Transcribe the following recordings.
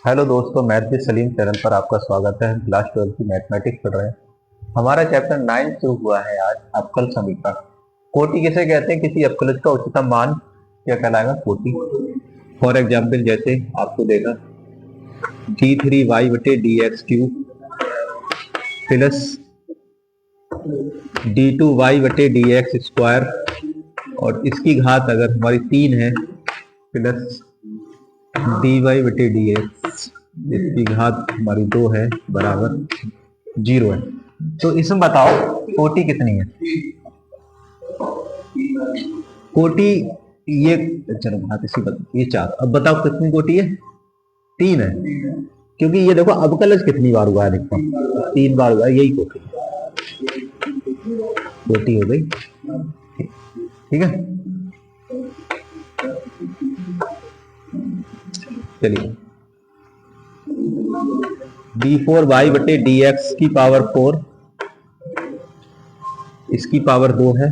Hello दोस्तों, math with Salim channel पर आपका स्वागत है। हम क्लास 12 की मैथमेटिक्स पढ़ रहे हैं। हमारा चैप्टर 9 शुरू हुआ है आज। अवकल समीकरण। कोटि किसे कहते हैं? किसी अवकलज का उच्चतम मान क्या कहलाएगा? कोटि। फॉर एग्जाम्पल जैसे आपको देगा d3y बटे dx क्यूब प्लस d2y बटे dx स्क्वायर और इसकी घात अगर हमारी 3 है प्लस dy बटे dx इसकी घात हमारी 2 है बराबर 0 है। तो इसमें बताओ कोटि कितनी है? कोटि ये चलो घात इसी ये 4। अब बताओ कितनी कोटि है? 3 है, क्योंकि ये देखो अवकलज कितनी बार हुआ है, देखो 3 बार हुआ है, यही कोटि हो गई। ठीक है, चलिए d4y बटे dx की पावर 4 इसकी पावर 2 है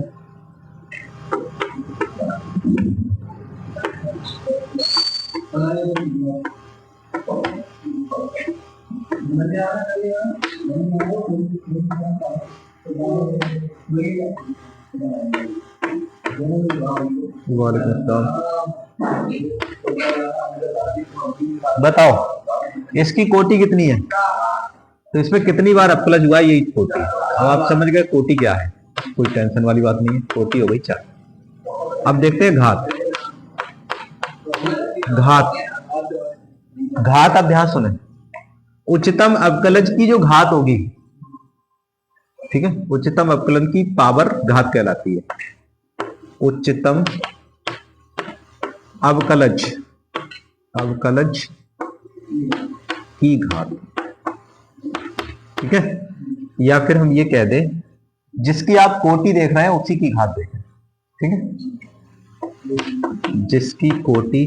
बताओ इसकी कोटि कितनी है? तो इसमें कितनी बार अवकलज हुआ है, यही कोटि। अब आप समझ गए कोटि क्या है, कोई टेंशन वाली बात नहीं है। कोटि हो गई 4। अब देखते हैं घात। घात अब ध्यान सुने, उच्चतम अवकलज की जो घात होगी, ठीक है, उच्चतम अवकलन की पावर घात कहलाती है। उच्चतम अवकलज की घात, ठीक है, या फिर हम ये कह दें जिसकी आप कोटि देख रहे हैं उसी की घात देखें। ठीक है, जिसकी कोटि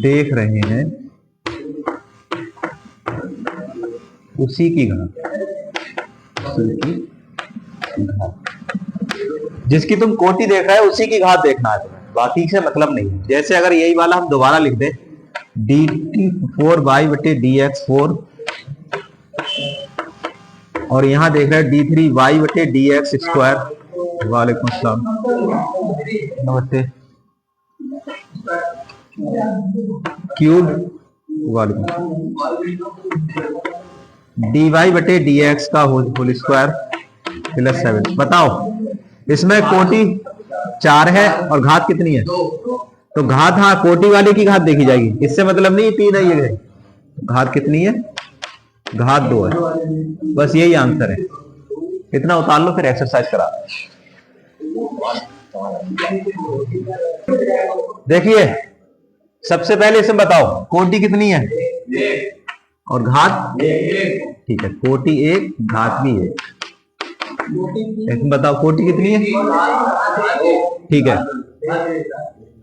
देख रहे हैं उसी की घात। जिसकी तुम कोटि देख रहे हो उसी की घात देखना है तुम्हें, बाकी से मतलब नहीं है। जैसे अगर यही वाला हम दोबारा लिख दें d4y बटे dx 4 और यहां देख रहे हैं d3y बटे dx स्क्वायर। वालेकुम अस्सलाम, नमस्ते। क्यूब वालेकुम dy बटे dx का होल स्क्वायर प्लस 7। बताओ इसमें कोटि 4 है और घात कितनी है? तो घात, हाँ, कोटि वाले की घात देखी जाएगी, इससे मतलब नहीं 3 है ये। घात कितनी है? घात 2 है। बस यही आंसर है। इतना उतार लो, फिर एक्सरसाइज करा। देखिए सबसे पहले इसमें बताओ कोटि कितनी है और घात? ठीक है, कोटि 1 घात भी 1। इसमें बताओ कोटि कितनी है? ठीक है,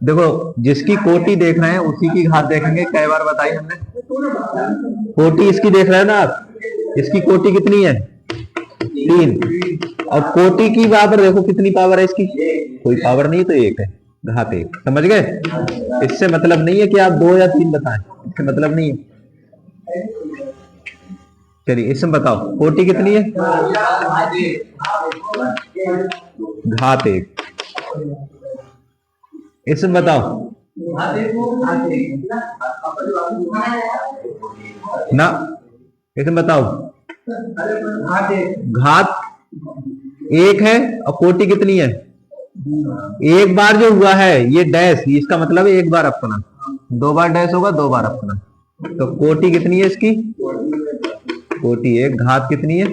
देखो जिसकी कोटि देख रहे हैं उसी की घात देखेंगे। कई बार बताई हमने, कोटि इसकी देख रहे हैं ना आप, इसकी कोटि कितनी है? 3। और कोटि की पावर देखो कितनी पावर है इसकी? कोई पावर नहीं, तो 1 है, घात 1। समझ गए? इससे मतलब नहीं है कि आप 2 या 3 बताएं, इससे मतलब नहीं है। चलिए इसमें बताओ कोटि कितनी है? घात 1। इसमें बताओ ना, इसमें बताओ घात 1 है और कोटि कितनी है? एक बार जो हुआ है ये डैश, इसका मतलब है 1 बार अपना। 2 बार डैश होगा, 2 बार अपना। तो कोटि कितनी है इसकी? कोटि 1, घात कितनी है?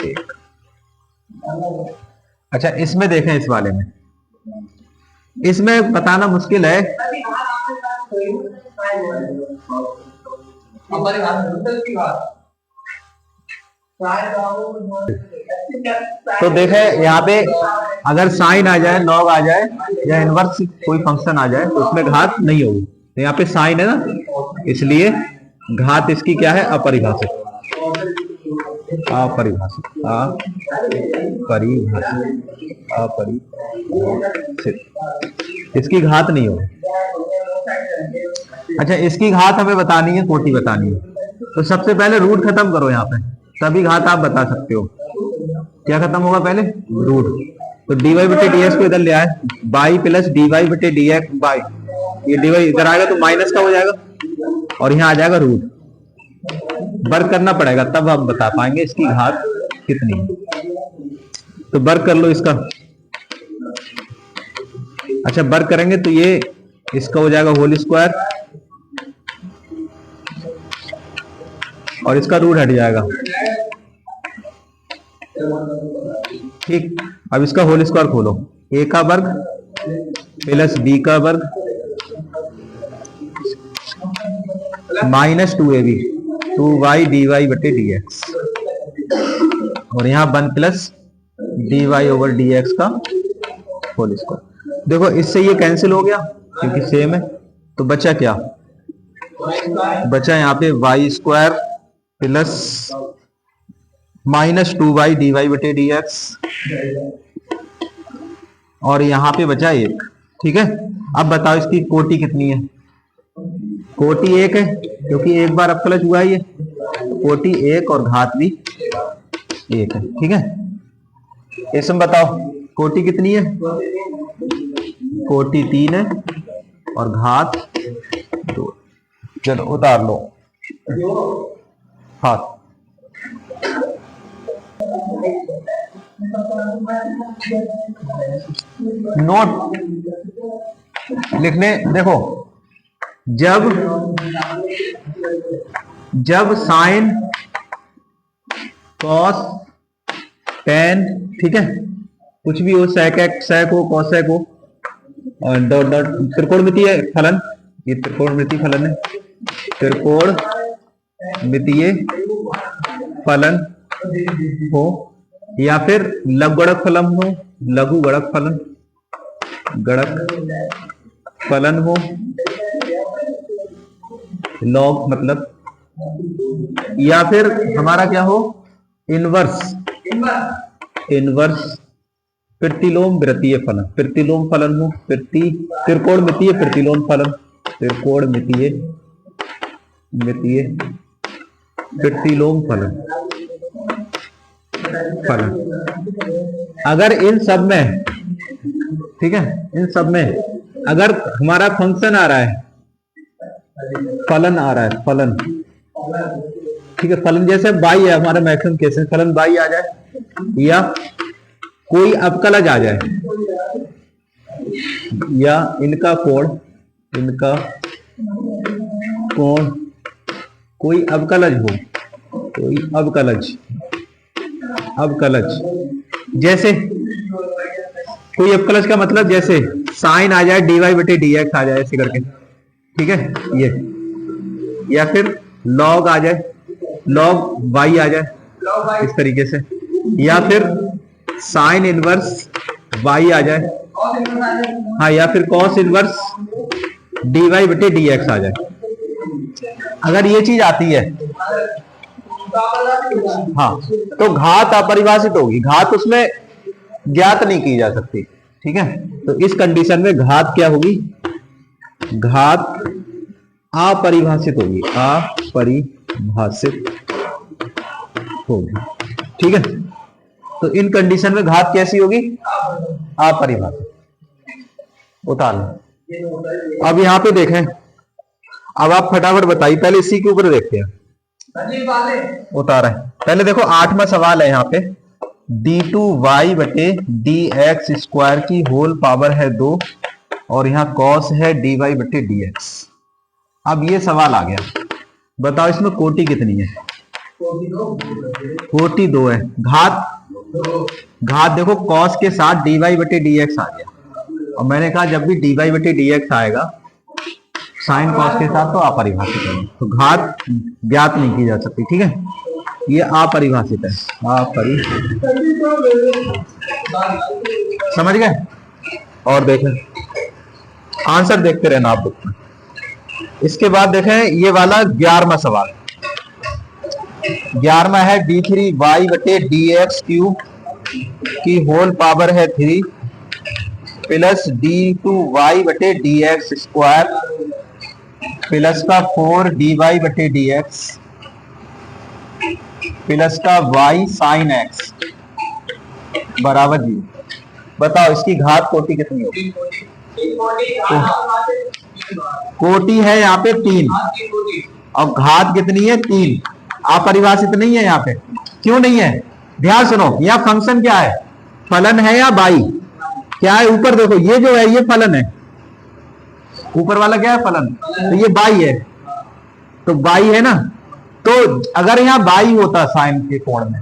1। अच्छा इसमें देखें, इस वाले में, इसमें बताना मुश्किल है। तो देखें यहाँ पे अगर साइन आ जाए, लॉग आ जाए या इनवर्स कोई फंक्शन आ जाए तो उसमें घात नहीं होगी। तो यहाँ पे साइन है ना, इसलिए घात इसकी क्या है? अपरिभाषित। अपरिभाषित, अपरिभाषित, इसकी घात नहीं होगी। अच्छा, इसकी घात हमें बतानी है, कोटि बतानी है, तो सबसे पहले रूट खत्म करो यहाँ पे, तभी घात आप बता सकते हो। क्या खत्म होगा पहले? रूट। तो dy बटे डी एक्स को इधर ले आए, बाई प्लस dy बटे डी एक्स बाई, ये dy इधर आएगा तो माइनस का हो जाएगा और यहाँ आ जाएगा रूट। वर्क करना पड़ेगा तब आप बता पाएंगे इसकी घात कितनी है। तो वर्क कर लो इसका। अच्छा, वर्क करेंगे तो ये इसका हो जाएगा होल स्क्वायर और इसका रूट हट जाएगा। ठीक, अब इसका होल स्क्वायर खोलो, a का वर्ग प्लस b का वर्ग माइनस 2ab 2y dy बटे dx और यहाँ 1 प्लस dy ओवर dx का होल स्क्वायर। देखो इससे ये कैंसिल हो गया क्योंकि सेम है, तो बचा क्या? बचा यहाँ पे y square plus minus 2y dy बटे dx और यहाँ पे बचा 1। ठीक है, अब बताओ इसकी कोटि कितनी है? कोटि 1 है क्योंकि एक बार अपकलज हुआ है ये, कोटि 1 और घात भी 1 है। ठीक है, इसमें बताओ कोटि कितनी है? कोटि 3 है और घात 2। चलो उतार लो हाथ। नोट लिखने, देखो जब साइन कॉस टेन, ठीक है, कुछ भी हो, सेक हो, कॉसेक हो, और डॉट डॉट त्रिकोणमितीय फलन, ये त्रिकोणमितीय फलन है, त्रिकोणमितीय फलन हो या फिर लघु गुणक फलन हो, लघु गुणक फलन हो, लॉग मतलब, या फिर हमारा क्या हो, इनवर्स प्रतिलोम वृत्तीय फलन, प्रतिलोम फलन हो, त्रिकोणमितीय प्रतिलोम फलन, त्रिकोणमितीय प्रतिलोम फलन। अगर इन सब में, ठीक है, इन सब में अगर हमारा फंक्शन आ रहा है, फलन आ रहा है, फलन, ठीक है, फलन जैसे बाई है हमारा मैक्सिमम केस में, फलन बाई आ जाए या कोई अवकलज आ जाए या इनका कोण कोई अवकलज हो, कोई अवकलज जैसे कोई अवकलज का मतलब जैसे साइन आ जाए dy बटे dx आ जाए ऐसे करके, ठीक है, ये, या फिर log आ जाए, log y आ जाए इस तरीके से, या फिर साइन इनवर्स y आ जाए, हाँ, या फिर कॉस इनवर्स dy बटे dx आ जाए। अगर ये चीज आती है, हाँ, तो घात अपरिभाषित होगी, घात उसमें ज्ञात नहीं की जा सकती। ठीक है, तो इस कंडीशन में घात क्या होगी? घात अपरिभाषित होगी, अपरिभाषित होगी। ठीक है, तो इन कंडीशन में घात कैसी होगी? अपरिभाषित। उतार लो। अब यहां पे देखें, अब आप फटाफट बताइए, पहले इसी के ऊपर देखते हैं। उतारा है, पहले देखो 8वां सवाल है यहाँ पे, d2y बटे dx स्क्वायर की होल पावर है 2 और यहाँ cos है dy बटे dx। अब ये सवाल आ गया, बताओ इसमें कोटि कितनी है? कोटि 2 है। घात देखो cos के साथ dy बटे dx आ गया, और मैंने कहा जब भी dy बटे dx आएगा साइन कॉस के साथ तो अपरिभाषित है, तो घात ज्ञात नहीं की जा सकती। ठीक है, ये अपरिभाषित है, समझ गए? और देखें आंसर देखते रहना आप बुक में। इसके बाद देखें ये वाला 11वां सवाल, 11वां है d3y बटे dx क्यूब की होल पावर है 3 प्लस d2y बटे dx स्क्वायर प्लस का 4 dy/dx प्लस का y sin x बराबर 0। बताओ इसकी घात कोटि कितनी होगी? कोटि है यहाँ पे 3 और घात कितनी है 3। अपरिभाषित नहीं है यहाँ पे। क्यों नहीं है? ध्यान सुनो, यहाँ फंक्शन क्या है? फलन है या बाई? क्या है? ऊपर देखो, ये जो है ये फलन है, ऊपर वाला क्या है? फलन। तो ये बाई है, तो बाई है ना। तो अगर यहाँ बाई होता साइन के कोण में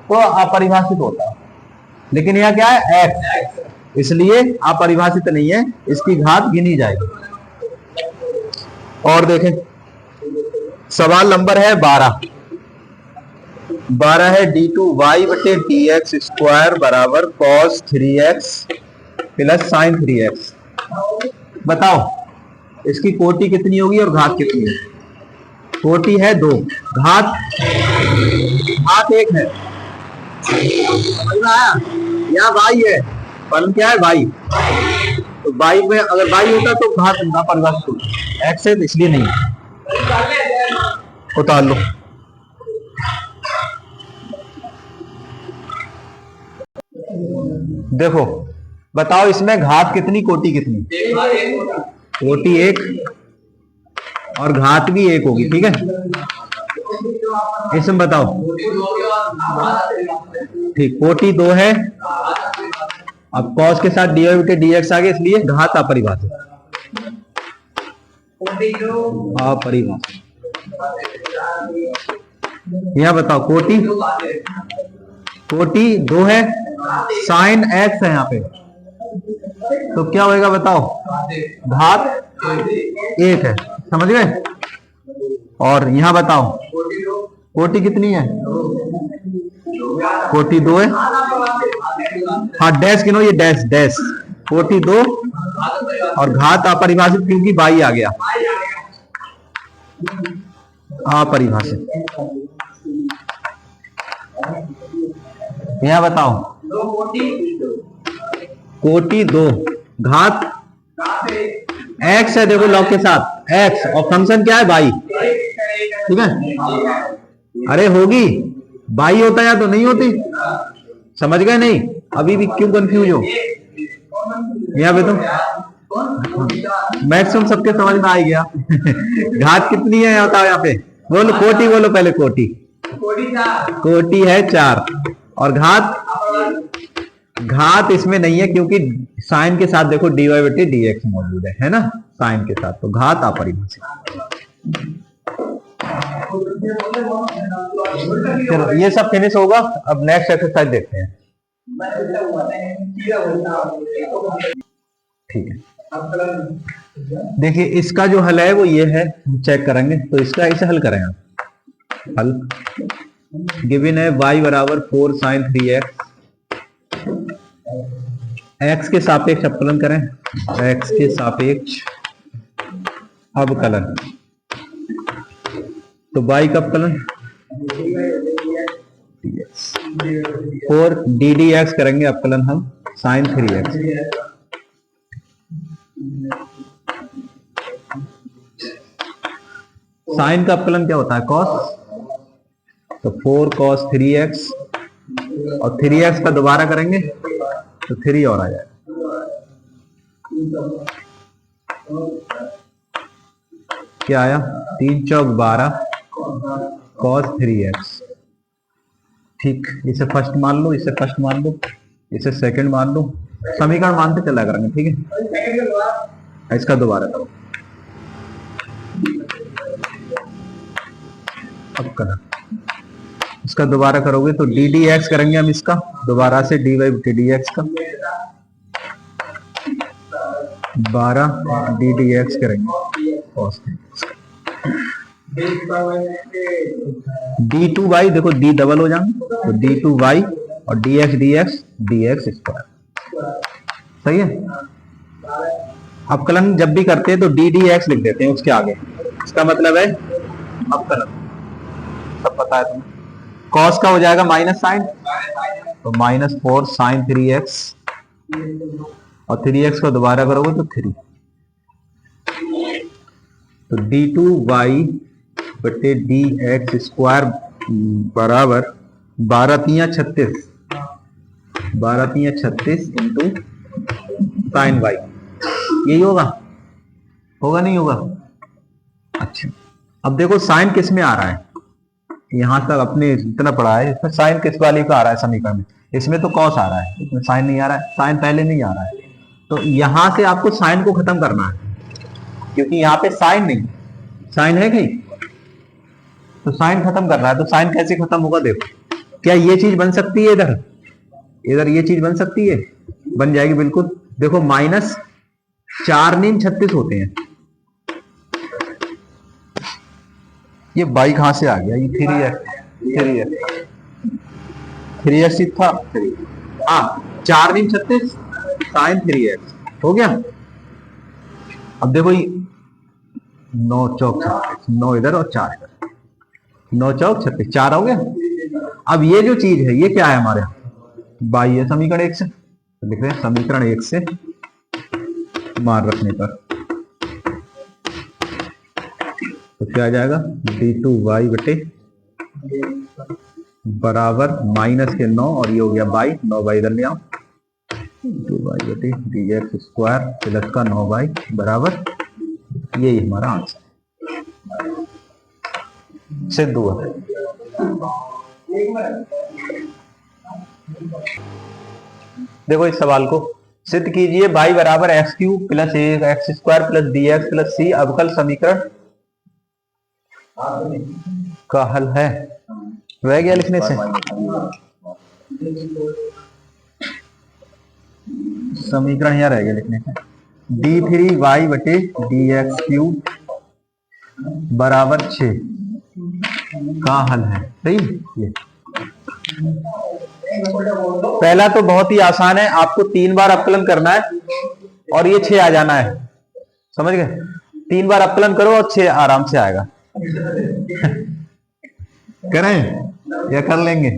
तो अपरिभाषित होता, लेकिन यहाँ क्या है? एक्स, इसलिए अपरिभाषित नहीं है, इसकी घात गिनी जाएगी। और देखें सवाल नंबर है 12 है d2y/dx स्क्वायर बराबर cos 3x plus sin 3x। बताओ इसकी कोटि कितनी होगी और घात कितनी है? कोटि है 2, घात 1 है। यहाँ y है, फलन क्या है? y। तो y में अगर y होता तो घात अपरिभाषित होता, x है तो इसलिए नहीं। उतार लो। देखो बताओ इसमें घात कितनी, कोटि कितनी? कोटि 1 और घात भी 1 होगी, ठीक है। इसमें बताओ, ठीक, कोटि 2 है। अब cos के साथ dy/dx आ गया, इसलिए घात अपरिभाषित। अपरिभाषित। यह बताओ कोटि 2 है, साइन x है यहाँ पे, तो क्या होएगा बताओ? घात 1 है, समझ गए। और यहां बताओ कोटि कितनी है? कोटि 2 है। हाँ डैश गिनो, ये डैश कोटि 2 और घात अपरिभाषित क्योंकि बाई आ गया, अपरिभाषित। यहां बताओ कोटि 2, घात x है, देखो लॉग के साथ x और फंक्शन क्या है? बाई, ठीक है। अरे होगी, बाई होता या तो नहीं होती, समझ गए? नहीं अभी भी क्यों कंफ्यूज हो? यहाँ पे तो मैक्सिमम सबके समझ में आ गया। घात कितनी है बताओ यहाँ पे? बोलो कोटि, बोलो पहले कोटि। कोटि है 4 और घात इसमें नहीं है क्योंकि साइन के साथ देखो dy/dx मौजूद है ना, साइन के साथ, तो घात अपरिभाषित। चलो ये सब फिनिश होगा, अब नेक्स्ट एक्सरसाइज देखते हैं, ठीक है। देखिए इसका जो हल है वो ये है, चेक करेंगे तो इसका इसे हल करें आप। हल गिवन है y बराबर 4 sin 3x, x के सापेक्ष अवकलन करें, x के सापेक्ष अवकलन, तो y का अवकलन 4 ddx करेंगे अवकलन हम sin 3x। साइन का अवकलन क्या होता है? cos, तो 4 cos 3x और 3x का दोबारा करेंगे तो 3 और आ जाएगा। क्या आया? 3 चौक 12 cos 3x, ठीक। इसे फर्स्ट मान लो, इसे फर्स्ट मान लो, इसे सेकंड मान लो, समीकरण मानते चला करेंगे, ठीक है। इसका दोबारा करो अवकलन, इसका दोबारा करोगे तो ddx करेंगे हम, इसका दोबारा से dy/dx का 12 ddx करेंगे cos 3x। d2y देखो d डबल हो जाएंगे तो d2y और dx स्क्वायर, सही है। अवकलन जब भी करते हैं तो ddx लिख देते हैं उसके आगे, इसका मतलब है अवकलन, सब पता है तुम्हें। cos का हो जाएगा माइनस साइन, तो -4 sin 3x और 3x को दोबारा करोगे तो 3। तो d2y बटे डी एक्स स्क्वायर बराबर 12×3=36, 12×3=36 इंटू साइन वाई। यही होगा नहीं होगा? अच्छा, अब देखो साइन किस में आ रहा है, यहां तक अपने इतना पढ़ा है, इसमें साइन किस वाली का आ रहा है समीकरण में? इसमें तो कॉस आ रहा है, इसमें साइन नहीं आ रहा है, साइन पहले नहीं आ रहा है। तो यहां से आपको साइन को खत्म करना है, क्योंकि यहाँ पे साइन नहीं, साइन है कहीं, तो साइन खत्म करना है। तो साइन कैसे खत्म होगा? देखो, क्या ये चीज बन सकती है इधर, ये चीज बन सकती है, बन जाएगी बिल्कुल। देखो -4×36 होते हैं, ये बाई कहां से आ गया? ये 3x था, हाँ 4×36 साइन 3x हो गया। अब देखो ये 9 चौक 36, 9 इधर और 4 इधर, 9 चौक 36, 4 हो गया। अब ये जो चीज है ये क्या है हमारे यहाँ? बाई है समीकरण 1 से, तो लिख रहे हैं समीकरण 1 से मान रखने पर तो क्या आ जाएगा? d2y बटे बराबर माइनस के 9 और ये हो गया बाई, 9 इधर ले आओ, d2y बटे डी एक्स स्क्वायर प्लस का 9y बराबर, यही हमारा आंसर सिद्ध हुआ। देखो इस सवाल को सिद्ध कीजिए, y बराबर x³ plus x square plus dx plus c अवकल समीकरण का हल है। रह गया लिखने से, समीकरण यहाँ रह गया लिखने से, d3y बटे dx³ बराबर 6 का हल है। सही, ये पहला तो बहुत ही आसान है, आपको 3 बार अवकलन करना है और ये 6 आ जाना है, समझ गए? 3 बार अवकलन करो और 6 आराम से आएगा। करें या कर लेंगे?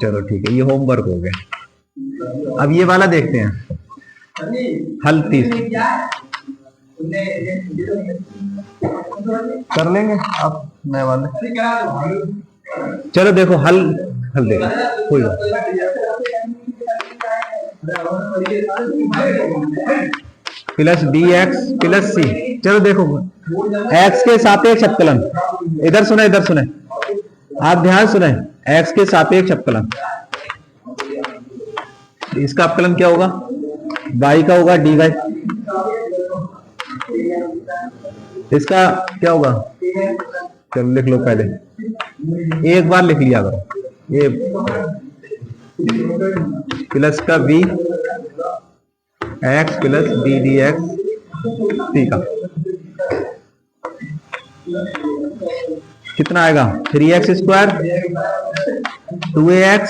चलो ठीक है, ये होमवर्क हो गया। अब ये वाला देखते हैं, हल 30 कर लेंगे अब नए वाले। चलो देखो हल देखो, कोई बात प्लस dx प्लस c। चलो देखो x के सापेक्ष अवकलन, इधर सुने आप ध्यान सुने, x के सापेक्ष अवकलन, इसका अवकलन क्या होगा? y का होगा dy, इसका क्या होगा? चलो लिख लो, पहले एक बार लिख लिया करो, ये प्लस का v x plus d d x c का कितना आएगा? 3x स्क्वायर 2ax,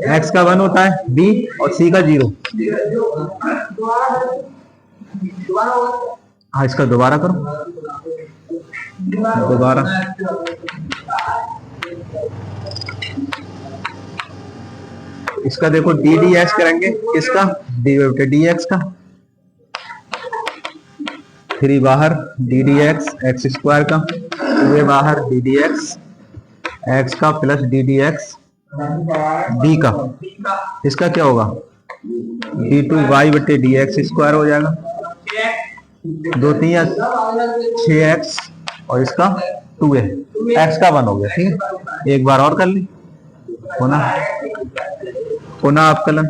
x का 1 होता है b और c का 0। हाँ इसका दोबारा करो, दोबारा इसका देखो डी डी एक्स करेंगे, किसका? डी एक्स का, 3 बाहर D d x x square का, 2 बाहर डी डी एक्स एक्स का plus d d x D का, इसका क्या होगा? d2y बटे डी एक्स स्क्वायर हो जाएगा, 2×3 6x और इसका 2a, x का 1 हो गया। ठीक है, एक बार और कर ली, पुनः अवकलन,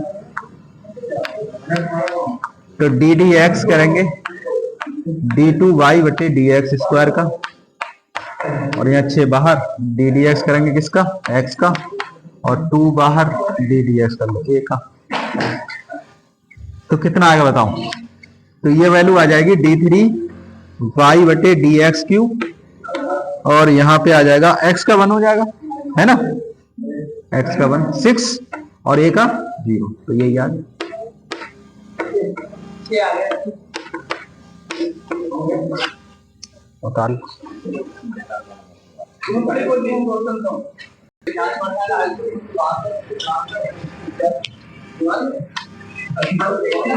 तो डी डी एक्स करेंगे d2y बटे डी एक्स स्क्वायर का, और यहाँ 6 बाहर डी डी एक्स करेंगे किसका? x का, और 2 बाहर डी डी एक्स कर लो a का, तो कितना आएगा बताओ? तो ये वैल्यू आ जाएगी d3y बटे डी एक्स क्यूब, और यहाँ पे आ जाएगा x का 1 हो जाएगा, है ना? x का 1 6 और a का 0, तो यही याद निकाल।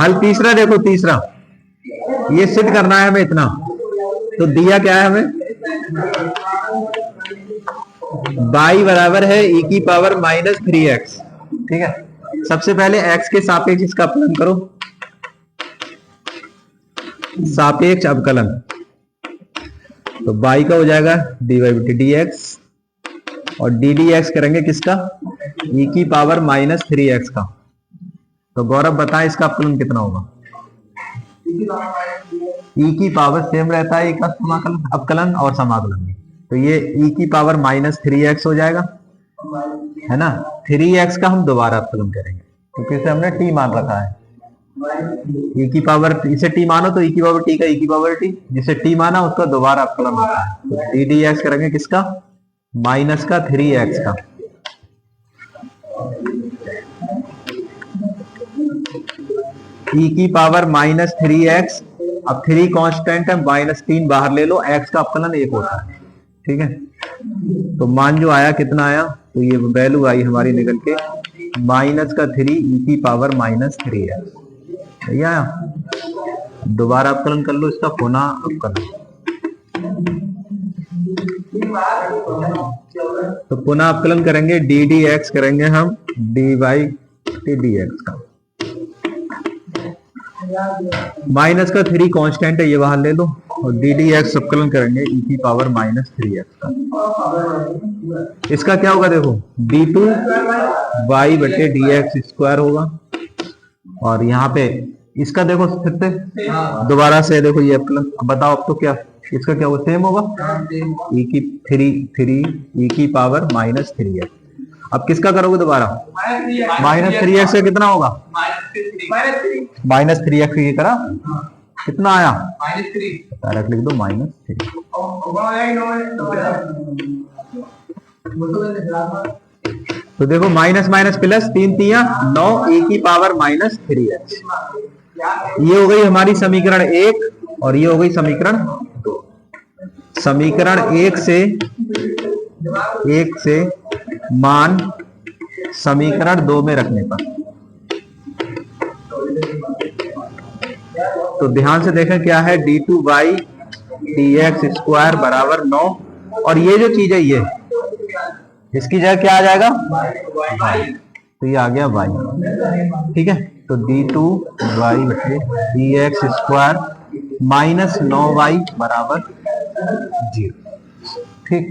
हल तीसरा देखो, तीसरा ये सिद्ध करना है हमें इतना, तो दिया क्या है हमें, y बराबर है e की पावर माइनस 3x। ठीक है, सबसे पहले x के सापेक्ष इसका अपलन करो, सापेक्ष अवकलन। तो y का हो जाएगा dy बटे dx और ddx करेंगे किसका, e की पावर माइनस 3x का। तो गौरव बताएं इसका अपकलन कितना होगा। e की पावर सेम रहता है, एक समाकलन अवकलन और समाकलन में, तो ये e की पावर माइनस 3x हो जाएगा, है ना। 3x का हम दोबारा अवकलन करेंगे क्योंकि इसे हमने t मान रखा है। e की पावर, इसे t मानो तो e की पावर t का e की पावर t, जिसे t माना उसका दोबारा अवकलन होता है। तो ddx करेंगे किसका, माइनस का 3x का। e की पावर माइनस 3x, अब 3 कांस्टेंट है, माइनस 3 बाहर ले लो, x का अपकलन 1 होता है। ठीक है, तो मान जो आया कितना आया, तो ये वैल्यू आई हमारी निकल के माइनस का 3 e की पावर माइनस 3x। सही आया, दोबारा अपकलन कर लो इसका, पुनः अपकलन। तो पुनः अपकलन करेंगे, ddx करेंगे हम dy dx का, माइनस का 3 कांस्टेंट है, ये बाहर ले लो, और ddx अपकलन करेंगे e की पावर माइनस 3x का। इसका क्या होगा देखो, d2y बटे dx स्क्वायर होगा, और यहाँ पे इसका देखो फिर से दोबारा से देखो ये अपकलन। अब बताओ अब तो क्या इसका क्या होगा, सेम होगा, e की 3 e की पावर माइनस 3x। अब किसका करोगे दोबारा, माइनस 3x का कितना होगा, माइनस 3x ये करा, कितना आया डायरेक्ट लिख दो माइनस 3। तो देखो माइनस माइनस प्लस, 3 3 9 e की पावर माइनस 3x। ये हो गई हमारी समीकरण 1 और ये हो गई समीकरण 2। समीकरण 1 से मान समीकरण 2 में रखने पर, तो ध्यान से देखें क्या है, d2y dx स्क्वायर बराबर 9, और ये जो चीज है ये इसकी जगह क्या आ जाएगा, तो ये आ गया y। ठीक है, तो d2y बटे dx स्क्वायर माइनस 9y बराबर 0। ठीक,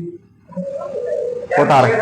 बता रहे